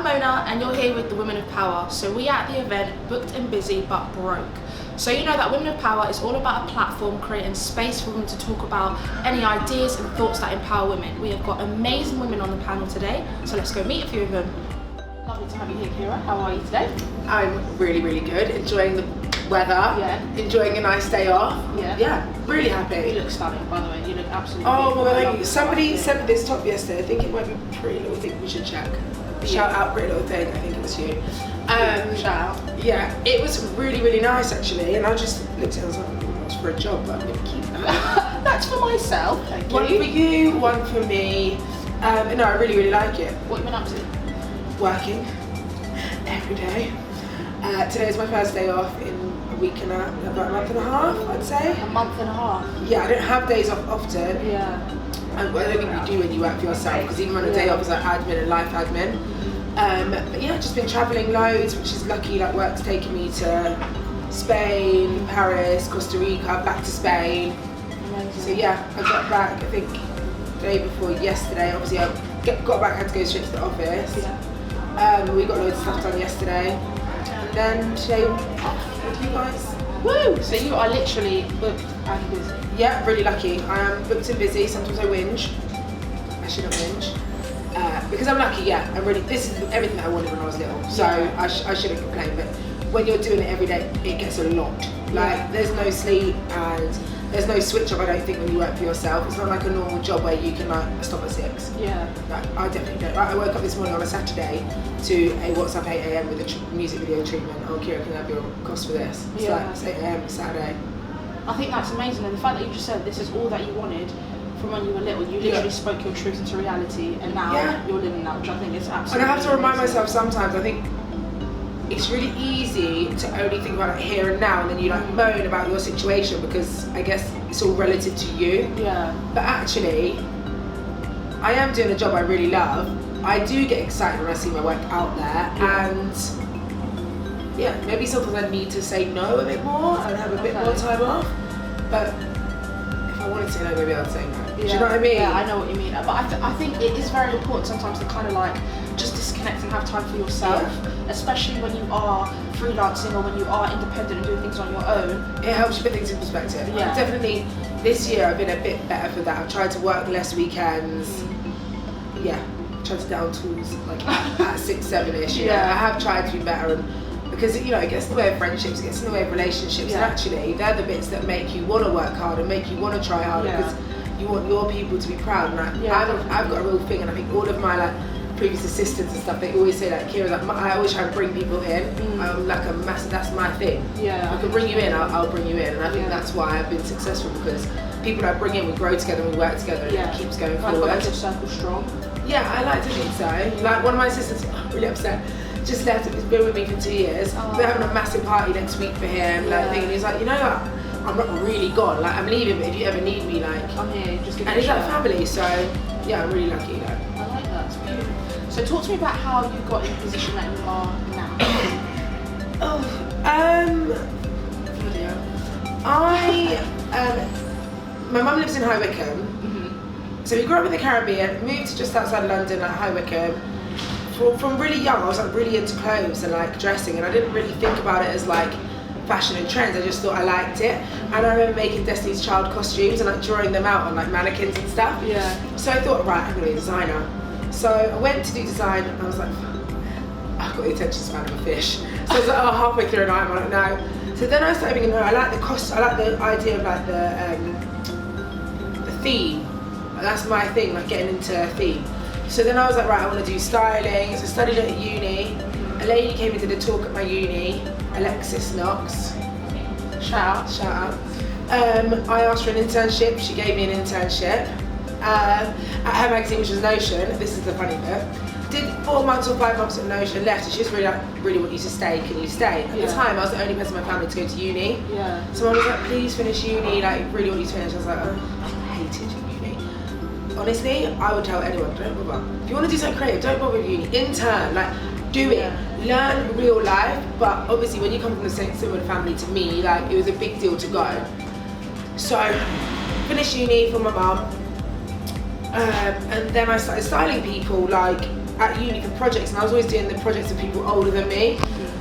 Mona and you're here with the Women of Power. So we are at the event, booked and busy but broke. So you know that Women of Power is all about a platform creating space for women to talk about any ideas and thoughts that empower women. We have got amazing women on the panel today, so let's go meet a few of them. Lovely to have you here, Kiera. How are you today? I'm really, really good. Enjoying the weather, enjoying a nice day off. Yeah, really happy. You look stunning, by the way. You look absolutely beautiful. Well, thank you. Somebody sent me this top yesterday. I think it might be Pretty Little Thing. We should check. Shout out Pretty Little Thing. I think it was you. Shout out. Yeah, it was really, really nice actually. And I just looked at it and I was like, oh, that's for a job, but I'm going to keep that. That's for myself. Thank you. One for you, one for me. No, I really, really like it. What have you been up to? Working every day. Today's my first day off in a week and about a month and a half, I'd say. A month and a half? Yeah, I don't have days off often. Yeah. I don't think you do when you work for yourself, because even on a day off it's like admin and life admin. But yeah, just been travelling loads, which is lucky. Like work's taken me to Spain, Paris, Costa Rica, back to Spain. Amazing. So yeah, I got back I think the day before yesterday. Obviously I got back, had to go straight to the office. Yeah. We got loads of stuff done yesterday. And then today off with you guys. Woo! So you are literally booked and busy. Yeah, really lucky. I am booked and busy. Sometimes I whinge. I shouldn't whinge. Because I'm lucky, yeah. This is everything that I wanted when I was little. So I shouldn't complain. But when you're doing it every day, it gets a lot. Like there's no sleep and there's no switch off, I don't think, when you work for yourself. It's not like a normal job where you can like stop at 6. Yeah. Like, I definitely don't. I woke up this morning on a Saturday to a WhatsApp 8 AM with a music video treatment. Oh, Kiera, can I have your cost for this? It's like it's 8 AM Saturday. I think that's amazing, and the fact that you just said this is all that you wanted from when you were little. You literally spoke your truth into reality, and now you're living that, which I think is absolutely And I have to remind amazing. myself sometimes, I think it's really easy to only think about it here and now, and then you like moan about your situation because I guess it's all relative to you. Yeah. But actually, I am doing a job I really love. I do get excited when I see my work out there, and yeah, maybe sometimes I need to say no a bit more and have a bit more time off. But if I wanted to say no, maybe I'd say no. Do you know what I mean? Yeah, I know what you mean. But I think it is very important sometimes to kind of like just disconnect and have time for yourself, especially when you are freelancing or when you are independent and doing things on your own. It helps you put things in perspective. Yeah. Definitely this year I've been a bit better for that. I've tried to work less weekends. Yeah, tried to down tools like at 6, 7-ish. You know? I have tried to be better, and because it gets in the way of friendships, it gets in the way of relationships, and actually they're the bits that make you want to work hard and make you want to try harder because you want your people to be proud. And I've got a real thing, and I think all of my previous assistants and stuff, they always say that Kiera's I always try and bring people in. I'm like a massive, that's my thing. Yeah. I can bring you in, I'll bring you in, and I think that's why I've been successful, because people that I bring in, we grow together, we work together, and it keeps going forward. Got your circle strong. Yeah, I like to think so. Like one of my assistants, I'm really upset, just left. He's been with me for 2 years. We're having a massive party next week for him. And he's like, you know what? I'm not really gone. Like I'm leaving, but if you ever need me, like I'm here. Just give me and he's like family, so yeah, I'm really lucky. I like that. It's beautiful. So talk to me about how you got in the position that you are now. My mum lives in High Wycombe. So we grew up in the Caribbean, moved to just outside London at High Wycombe. From really young, I was like really into clothes and like dressing, and I didn't really think about it as like fashion and trends. I just thought I liked it. And I remember making Destiny's Child costumes and like drawing them out on like mannequins and stuff. Yeah. So I thought, right, I'm gonna be a designer. So I went to do design, and I was like, I've got the attention span of a fish. So I was like, oh, halfway through, and I'm like, no. So then I started thinking, no, I like the cost. I like the idea of like the theme. That's my thing, like getting into a theme. So then I was like, right, I want to do styling. So I studied it at uni. A lady came and did a talk at my uni, Alexis Knox. Shout out. I asked for an internship. She gave me an internship at her magazine, which was Notion. This is the funny bit. Did 4 months or 5 months at Notion, left, and she was really like, really want you to stay, can you stay? At the time, I was the only person in my family to go to uni. Yeah. So I was like, please finish uni, like really want you to finish. I was like, oh, I hated uni. Honestly, I would tell anyone, don't bother. If you want to do something creative, don't bother with uni. Intern, like, do it. Learn real life, but obviously when you come from the same similar family to me, like, it was a big deal to go. So, finished uni for my mum, and then I started styling people, like, at uni for projects, and I was always doing the projects with people older than me,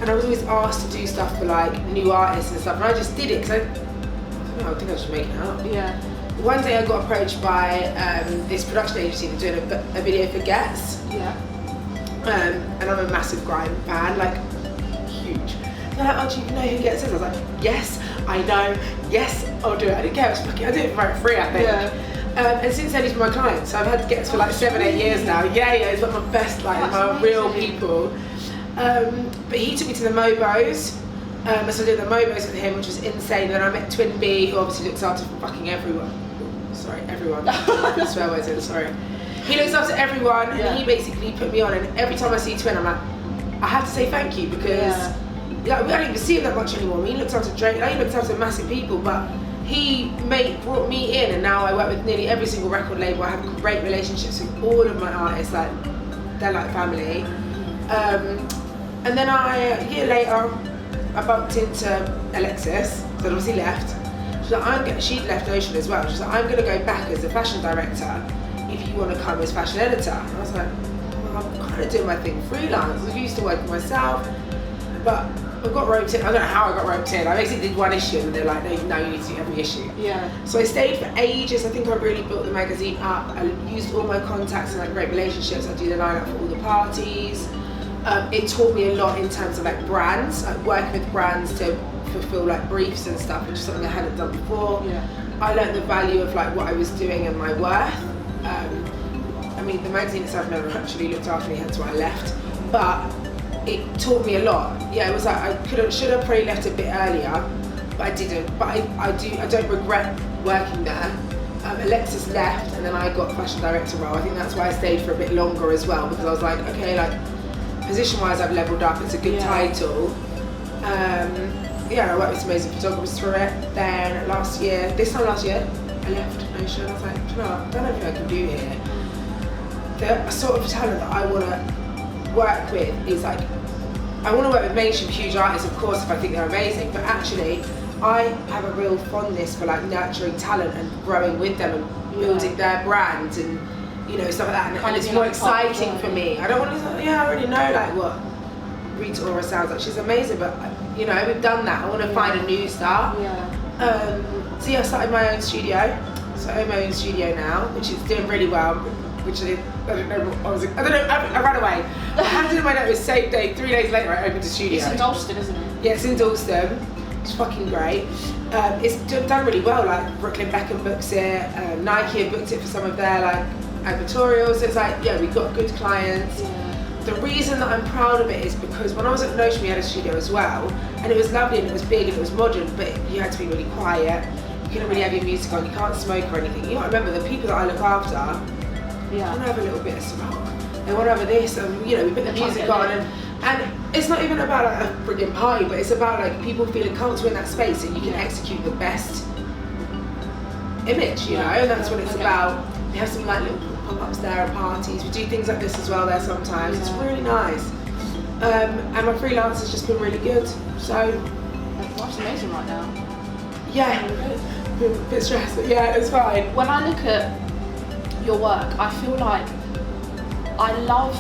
and I was always asked to do stuff for like new artists and stuff, and I just did it because I don't know, I think I was just making it up. Yeah. One day I got approached by this production agency that doing a video for Gets. Yeah. And I'm a massive grime fan, like huge. They're like, oh, do you know who Gets is? I was like, yes, I know, yes, I'll do it. I didn't care, I did it for like free, I think. Yeah. And since then he's my client, so I've had Gets for like 7-8 years now. Yeah, it's like my best, like my real people. But he took me to the Mobos. So I did the Mobos with him, which was insane. Then I met Twin B, who obviously looks after fucking everyone. Sorry, everyone. Swear words in, sorry. He looks after everyone, and he basically put me on. And every time I see Twin, I'm like, I have to say thank you because we don't even see him that much anymore. I mean, he looks after Drake, he looks after massive people, but he brought me in, and now I work with nearly every single record label. I have great relationships with all of my artists, like they're like family. And then a year later, I bumped into Alexis, that obviously left. She's like, she'd left Ocean as well. She's like, I'm going to go back as a fashion director if you want to come as fashion editor. And I was like, well, I'm kind of doing my thing freelance. I used to work for myself, but I got roped in. I don't know how I got roped in. I basically did one issue and they're like, no, you need to do every issue. Yeah. So I stayed for ages. I think I really built the magazine up. I used all my contacts and like great relationships. I do the lineup for all the parties. It taught me a lot in terms of like brands, like working with brands to fulfill like briefs and stuff, which is something I hadn't done before. Yeah. I learned the value of like what I was doing and my worth. I mean, the magazine itself never actually looked after me, hence why I left. But it taught me a lot. Yeah, it was like I should have probably left a bit earlier, but I didn't. But I don't regret working there. Alexis left, and then I got fashion director role. I think that's why I stayed for a bit longer as well, because I was like, okay, like position-wise, I've leveled up. It's a good title. Yeah, I worked with some amazing photographers through it. Then this time last year, I left Ocean. I was like, you know, I don't know if I can do here. The sort of talent that I want to work with is like, I want to work with mainstream huge artists, of course, if I think they're amazing, but actually, I have a real fondness for like nurturing talent and growing with them and building their brand and, you know, stuff like that. And it's more exciting for me. I don't want to, I already know like what Rita Ora sounds like. She's amazing, but you know, we've done that. I want to find a new star. So yeah, I started my own studio. So I own my own studio now, which is doing really well. Which I don't know. I ran away. I handed in my notice same day. 3 days later, I opened a studio. It's in Dalston, isn't it? Yeah, it's in Dalston. It's fucking great. It's done really well. Like Brooklyn Beckham books it. Nike have booked it for some of their like advertorials. So it's like, yeah, we've got good clients. The reason that I'm proud of it is because when I was at Notion, we had a studio as well, and it was lovely and it was big and it was modern, but you had to be really quiet. You couldn't really have your music on. You can't smoke or anything. You got to remember the people that I look after. Yeah. Want to have a little bit of smoke. They want to have this, and you know, we put the music on, and it's not even about like a friggin' party, but it's about like people feeling comfortable in that space, and you can execute the best image, you know, and that's what it's about. We have some like little pop-ups there and parties. We do things like this as well there sometimes. It's really nice. And my freelance has just been really good. So that's amazing right now. Yeah, a bit stressed, but yeah, it's fine. When I look at your work, I feel like I love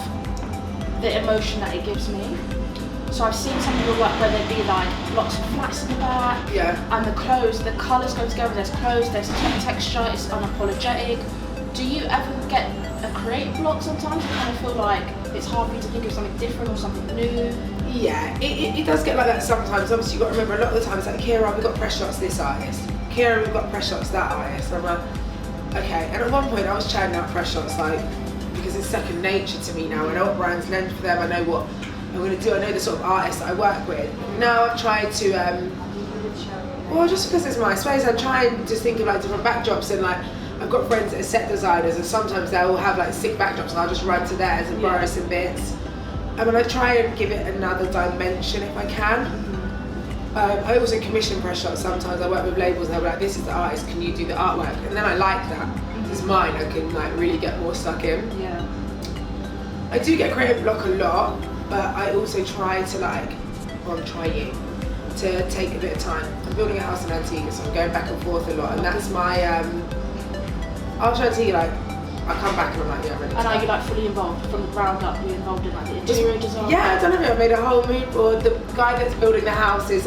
the emotion that it gives me. So I've seen some of your work where there'd be like lots of flats in the back, and the colours go together. There's clothes, there's texture, it's unapologetic. Do you ever get a creative block sometimes? You kind of feel like it's hard for you to think of something different or something new? Yeah, it does get like that sometimes. Obviously, you've got to remember a lot of the time it's like, Kiera, we've got press shots this artist. Kiera, we've got press shots that artist. I'm like, okay. And at one point, I was chatting out press shots like, because it's second nature to me now. I know what brands lend for them. I know what I'm going to do. I know the sort of artists that I work with. Now I've tried to, well, just because it's my space, I'm trying to think of like different backdrops, and like, I've got friends that are set designers, and sometimes they'll have like sick backdrops and I'll just run to theirs and borrow some bits. And when I try and give it another dimension if I can. I also commission press shots sometimes. I work with labels and they'll be like, this is the artist, can you do the artwork? And then I like that. It's mine, I can like really get more stuck in. Yeah. I do get creative block a lot, but I also try to like, well, I'm trying to take a bit of time. I'm building a house in Antigua, so I'm going back and forth a lot, and that's my, I'll try to tell you like, I come back and I'm like, yeah, I'm ready to And are go. you like fully involved from the ground up? You're involved in like the interior design? Yeah, I've done everything. I made a whole mood board. The guy that's building the house is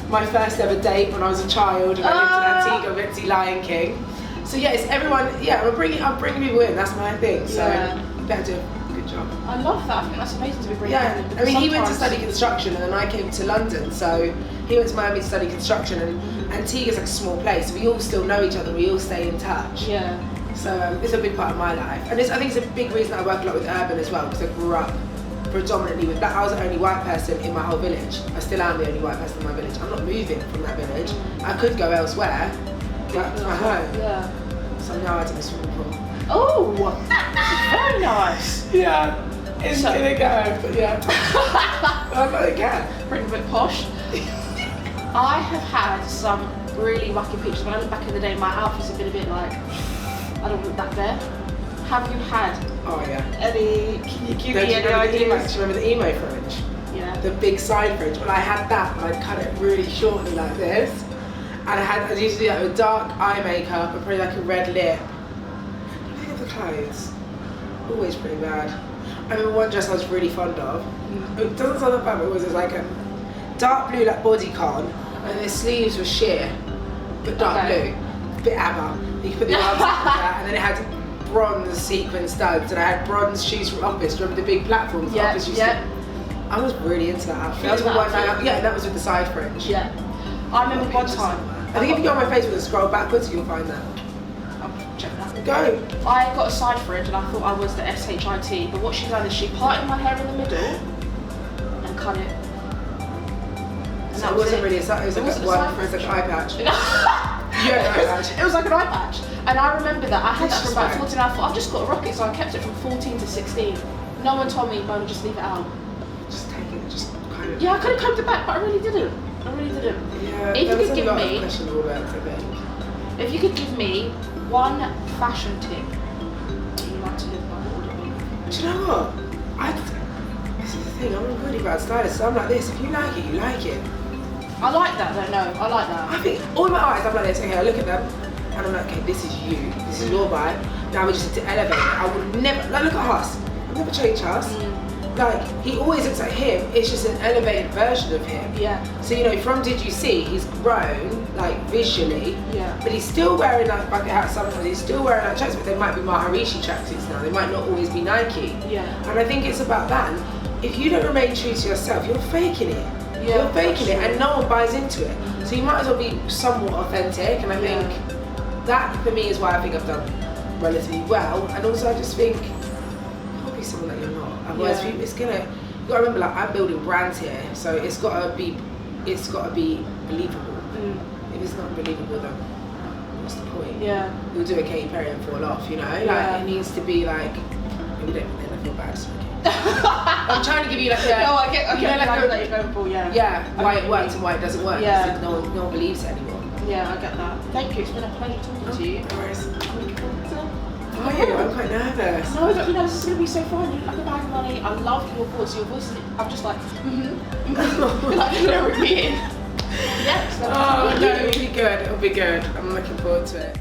my first ever date when I was a child, and I lived in Antigua, went to see Lion King. So yeah, it's everyone. Yeah, I'm bringing people in. That's my thing. So you better do a good job. I love that. I think that's amazing to be bringing Yeah, in. I mean, he went to study construction, and then I came to London. So he went to Miami to study construction, and Antigua's like a small place. So we all still know each other. We all stay in touch. Yeah. So it's a big part of my life, and I think it's a big reason I work a lot with urban as well, because I grew up predominantly with that. I was the only white person in my whole village. I still am the only white person in my village. I'm not moving from that village. I could go elsewhere, but it's my home. Yeah. So now I do a swimming pool. Oh, very nice. Yeah, it's gonna go, but yeah. I'm gonna go. Pretty bit posh. I have had some really wacky pictures. When I look back in the day, my outfits have been a bit like, I don't look that there. Have you had any, can you give me any ideas? Do you remember the emo fringe? Yeah. The big side fringe. Well, I had that, but I'd cut it really shortly like this. And I used to do that with dark eye makeup and probably like a red lip. I think of the clothes. Always pretty bad. I remember one dress I was really fond of. It doesn't sound that bad, but it was like a dark blue like bodycon, and the sleeves were sheer, but dark blue. A bit ABBA. You could put the arms like that, and then it had bronze sequin studs, and I had bronze shoes from Office. Do you remember the big platforms? Yeah, Office used to. I was really into that outfit. That was one night out. Yeah, that was with the side fringe. Yeah. I remember one time. I think if you go on my Facebook and scroll backwards, you'll find that. I'll check that. Go. I got a side fringe and I thought I was the SHIT, but what she done is she parted my hair in the middle and cut it. And So it wasn't really a side, it was like an eye patch. It was like an eye patch. And I remember that I had that for about 14 hours. I thought, I've just got to rock it, so I kept it from 14 to 16. No one told me, Mona, just leave it out. Just take it, just kind of. Yeah, I could have combed it back, but I really didn't. Yeah, if you could give me, questionable words, I think. if you could give me one fashion tip that you like to live by, what would it be? Do you know what? This is the thing, I'm a really bad stylist, so I'm like this. If you like it, you like it. I like that though, no, I like that. I think all my eyes, I'm like this. Okay, I look at them, and I'm like, okay, this is you. This is your vibe. Now we just need to elevate it. I would never, like, look at Huss. I've never changed Huss. Like, he always looks like him, it's just an elevated version of him. Yeah. So, you know, from Did You See, he's grown, like, visually, Yeah. but he's still wearing, like, bucket hats sometimes, he's still wearing, like, tracksuits, but they might be ConveHErsation tracksuits now, they might not always be Nike. Yeah. And I think it's about that. If you don't remain true to yourself, you're faking it. Yeah, You're faking it, true. and no one buys into it. So you might as well be somewhat authentic, and I think that, for me, is why I think I've done relatively well, and also I just think, be someone that you're not. Otherwise, it's gonna. You gotta remember, like, I'm building brands here, so it's gotta be believable. If it's not believable, then what's the point? Yeah. You'll do a Katy Perry and fall off, you know. Like, it needs to be like. Maybe don't. I feel bad. So I'm trying to give you like a. No, I get. You know, like that you're going for. Yeah. Yeah. Why it works and why it doesn't work. Yeah. Because no one believes it anymore. Yeah, I get that. Thank you. It's been a pleasure talking to you. No worries. I'm looking forward to. Are you? I'm quite nervous. No, don't be nervous. This is going to be so fun. You look like a bag of money. I love your voice. Your voice is. I'm just like. Like you're repeating. Yes. Oh no, it'll be good. It'll be good. I'm looking forward to it.